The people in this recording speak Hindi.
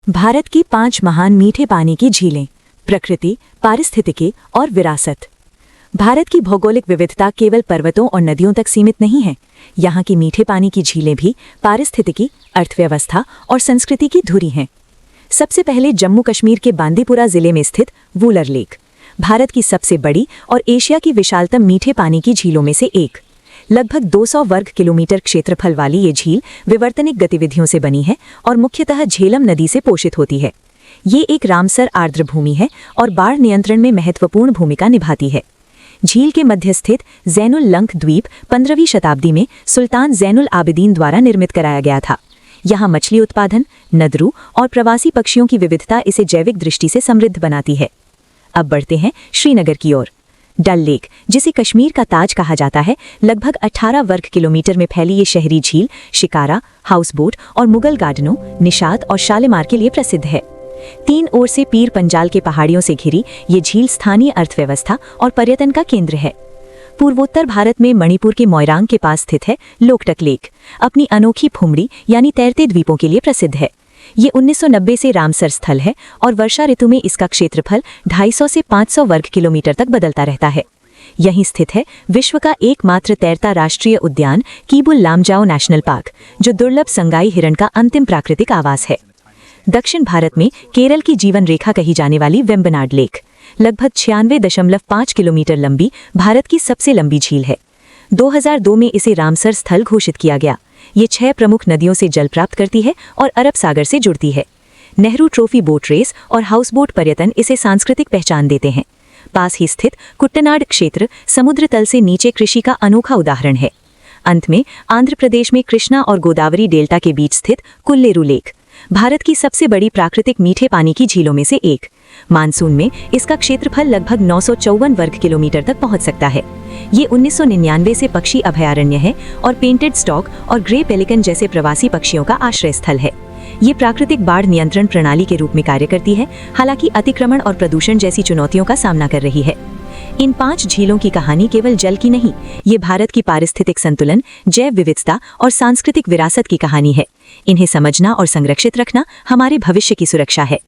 भारत की 5 महान मीठे पानी की झीलें, प्रकृति, पारिस्थितिकी और विरासत। भारत की भौगोलिक विविधता केवल पर्वतों और नदियों तक सीमित नहीं है। यहाँ की मीठे पानी की झीलें भी पारिस्थितिकी, अर्थव्यवस्था और संस्कृति की धुरी हैं। सबसे पहले जम्मू कश्मीर के बांदीपुरा जिले में स्थित वुलर लेक, भारत की सबसे बड़ी और एशिया की विशालतम मीठे पानी की झीलों में से एक। लगभग 200 वर्ग किलोमीटर क्षेत्रफल वाली ये झील विवर्तनिक गतिविधियों से बनी है और मुख्यतः झेलम नदी से पोषित होती है। ये एक रामसर आर्द्र भूमि है और बाढ़ नियंत्रण में महत्वपूर्ण भूमिका निभाती है। झील के मध्य स्थित जैनुल लंक द्वीप 15वीं शताब्दी में सुल्तान जैनुल आबिदीन द्वारा निर्मित कराया गया था। यहाँ मछली उत्पादन, नदरू और प्रवासी पक्षियों की विविधता इसे जैविक दृष्टि से समृद्ध बनाती है। अब बढ़ते हैं श्रीनगर की ओर। डल लेक, जिसे कश्मीर का ताज कहा जाता है, लगभग 18 वर्ग किलोमीटर में फैली ये शहरी झील शिकारा, हाउस बोट और मुगल गार्डनों, निशात और शालीमार के लिए प्रसिद्ध है। 3 ओर से पीर पंजाल के पहाड़ियों से घिरी ये झील स्थानीय अर्थव्यवस्था और पर्यटन का केंद्र है। पूर्वोत्तर भारत में मणिपुर के मोइरांग के पास स्थित है लोकटक लेक, अपनी अनोखी फुमड़ी यानी तैरते द्वीपों के लिए प्रसिद्ध है। ये 1990 से रामसर स्थल है और वर्षा ऋतु में इसका क्षेत्रफल 250 से 500 वर्ग किलोमीटर तक बदलता रहता है। यहीं स्थित है विश्व का एकमात्र तैरता राष्ट्रीय उद्यान कीबुल लामजाओ नेशनल पार्क, जो दुर्लभ संगाई हिरण का अंतिम प्राकृतिक आवास है। दक्षिण भारत में केरल की जीवन रेखा कही जाने वाली वेम्बनाड लेक, लगभग 96.5 किलोमीटर लंबी, भारत की सबसे लंबी झील है। 2002 में इसे रामसर स्थल घोषित किया गया। ये 6 प्रमुख नदियों से जल प्राप्त करती है और अरब सागर से जुड़ती है। नेहरू ट्रॉफी बोट रेस और हाउस बोट पर्यटन इसे सांस्कृतिक पहचान देते हैं। पास ही स्थित कुट्टनाड क्षेत्र समुद्र तल से नीचे कृषि का अनोखा उदाहरण है। अंत में आंध्र प्रदेश में कृष्णा और गोदावरी डेल्टा के बीच स्थित कुल्लेरू लेक, भारत की सबसे बड़ी प्राकृतिक मीठे पानी की झीलों में से एक। मानसून में इसका क्षेत्रफल लगभग 954 वर्ग किलोमीटर तक पहुंच सकता है। ये 1999 से पक्षी अभयारण्य है और पेंटेड स्टॉक और ग्रे पेलिकन जैसे प्रवासी पक्षियों का आश्रय स्थल है। ये प्राकृतिक बाढ़ नियंत्रण प्रणाली के रूप में कार्य करती है, हालांकि अतिक्रमण और प्रदूषण जैसी चुनौतियों का सामना कर रही है। इन 5 झीलों की कहानी केवल जल की नहीं, ये भारत की पारिस्थितिक संतुलन, जैव विविधता और सांस्कृतिक विरासत की कहानी है। इन्हें समझना और संरक्षित रखना हमारे भविष्य की सुरक्षा है।